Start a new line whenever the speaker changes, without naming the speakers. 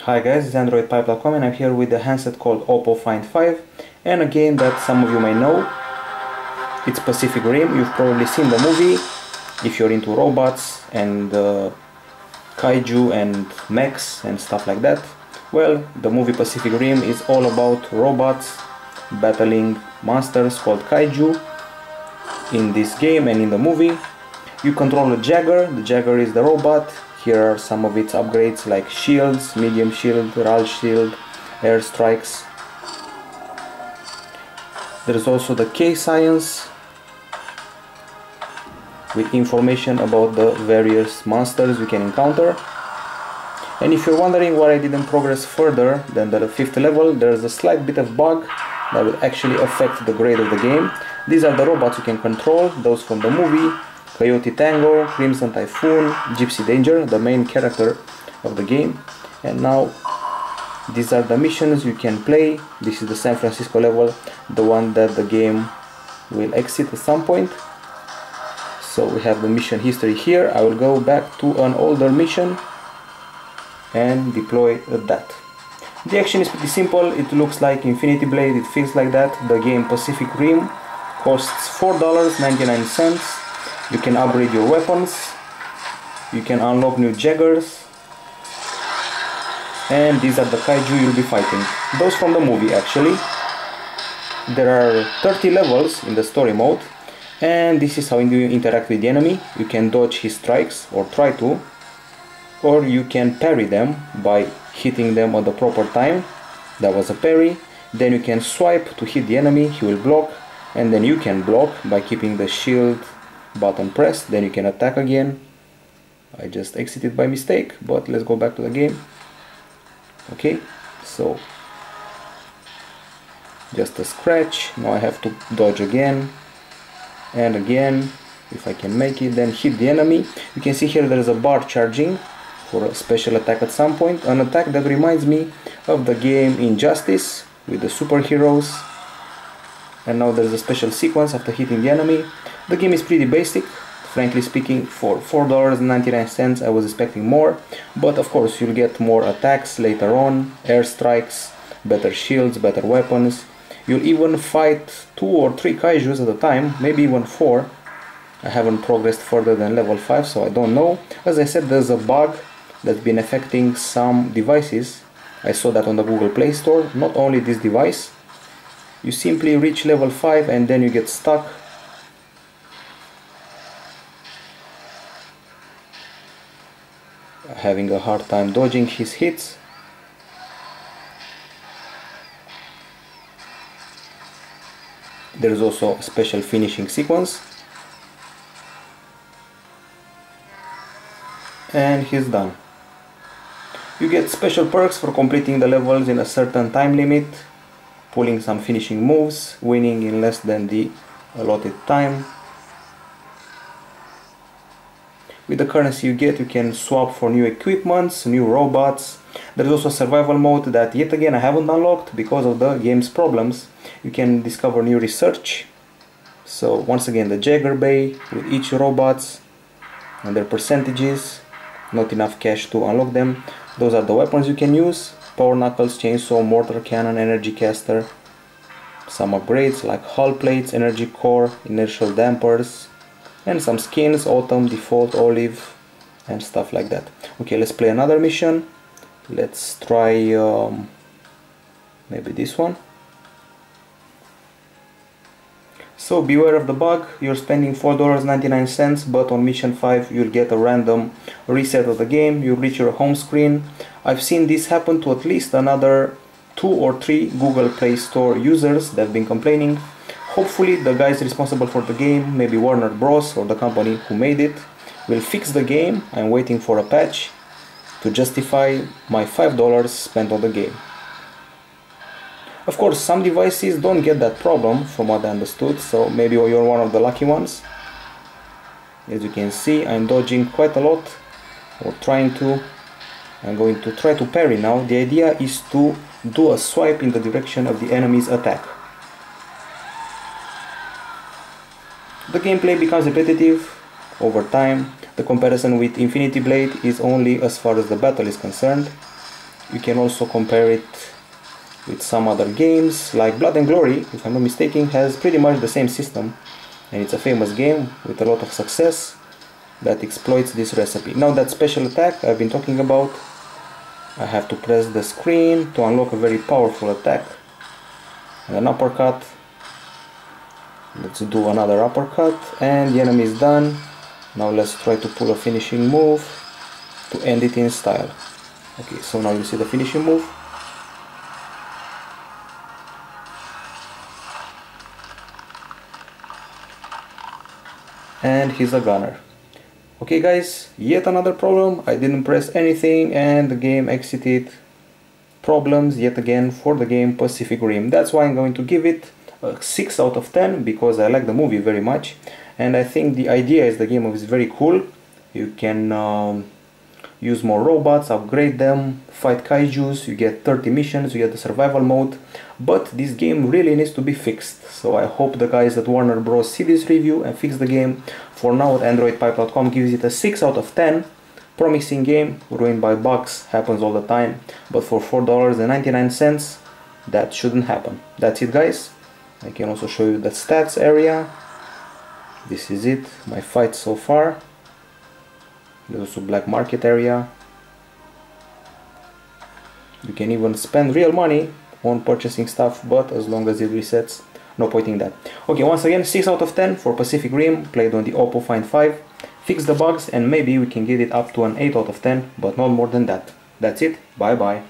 Hi guys, it's Androidpipe.com and I'm here with a handset called Oppo Find 5 and a game that some of you may know. It's Pacific Rim. You've probably seen the movie if you're into robots and kaiju and mechs and stuff like that. Well, the movie Pacific Rim is all about robots battling monsters called kaiju. In this game and in the movie you control a Jagger. The Jagger is the robot. Here are some of its upgrades like shields, medium shield, RAL shield, air strikes. There's also the K science with information about the various monsters we can encounter. And if you're wondering why I didn't progress further than the 5th level, there's a slight bit of bug that will actually affect the grade of the game. These are the robots you can control, those from the movie: Coyote Tango, Crimson Typhoon, Gypsy Danger, the main character of the game. And now these are the missions you can play. This is the San Francisco level, the one that the game will exit at some point. So we have the mission history here. I will go back to an older mission and deploy that. The action is pretty simple. It looks like Infinity Blade, it feels like that. The game Pacific Rim costs $4.99. You can upgrade your weapons, you can unlock new Jaggers, and these are the kaiju you'll be fighting. Those from the movie actually. There are 30 levels in the story mode, and this is how you interact with the enemy. You can dodge his strikes, or try to, or you can parry them by hitting them at the proper time. That was a parry. Then you can swipe to hit the enemy, he will block, and then you can block by keeping the shield button pressed. Then you can attack again. I just exited by mistake, but let's go back to the game. Okay, so just a scratch. Now I have to dodge again and again if I can make it, then hit the enemy. You can see here there is a bar charging for a special attack at some point, an attack that reminds me of the game Injustice with the superheroes. And now there's a special sequence after hitting the enemy. The game is pretty basic, frankly speaking. For $4.99 I was expecting more, but of course you'll get more attacks later on, air strikes, better shields, better weapons. You'll even fight 2 or 3 kaijus at a time, maybe even 4. I haven't progressed further than level 5, so I don't know. As I said, there's a bug that's been affecting some devices. I saw that on the Google Play Store, not only this device. You simply reach level 5 and then you get stuck. Having a hard time dodging his hits. There is also a special finishing sequence. And he's done. You get special perks for completing the levels in a certain time limit, pulling some finishing moves, winning in less than the allotted time. With the currency you get, you can swap for new equipments, new robots. There is also a survival mode that yet again I haven't unlocked because of the game's problems. You can discover new research. So once again, the Jagger Bay with each robots and their percentages. Not enough cash to unlock them. Those are the weapons you can use: power knuckles, chainsaw, mortar cannon, energy caster. Some upgrades like hull plates, energy core, inertial dampers, and some skins: autumn, default, olive, and stuff like that. Okay, let's play another mission. Let's try maybe this one. So beware of the bug. You're spending $4.99, but on mission 5 you'll get a random reset of the game. You'll reach your home screen. I've seen this happen to at least another 2 or 3 Google Play Store users that have been complaining. Hopefully the guys responsible for the game, maybe Warner Bros. Or the company who made it, will fix the game. I'm waiting for a patch to justify my $5 spent on the game. Of course, some devices don't get that problem from what I understood, so maybe you're one of the lucky ones. As you can see, I'm dodging quite a lot, or trying to. I'm going to try to parry now. The idea is to do a swipe in the direction of the enemy's attack. The gameplay becomes repetitive over time. The comparison with Infinity Blade is only as far as the battle is concerned. You can also compare it with some other games, like Blood and Glory, if I'm not mistaken, has pretty much the same system, and it's a famous game with a lot of success that exploits this recipe. Now that special attack I've been talking about, I have to press the screen to unlock a very powerful attack. And an uppercut. Let's do another uppercut, and the enemy is done. Now let's try to pull a finishing move to end it in style. Okay, so now you see the finishing move. And he's a gunner. Okay guys, yet another problem. I didn't press anything and the game exited. Problems yet again for the game Pacific Rim. That's why I'm going to give it a 6 out of 10, because I like the movie very much, and I think the idea is the game is very cool. You can use more robots, upgrade them, fight kaijus, you get 30 missions, you get the survival mode, but this game really needs to be fixed. So I hope the guys at Warner Bros see this review and fix the game. For now, Androidpipe.com gives it a 6 out of 10. Promising game, ruined by bugs, happens all the time, but for $4.99 that shouldn't happen. That's it guys. I can also show you the stats area. This is it, my fights so far. There's also black market area. You can even spend real money on purchasing stuff, but as long as it resets, no point in that. Okay, once again, 6 out of 10 for Pacific Rim, played on the Oppo Find 5. Fix the bugs and maybe we can get it up to an 8 out of 10, but not more than that. That's it, bye bye.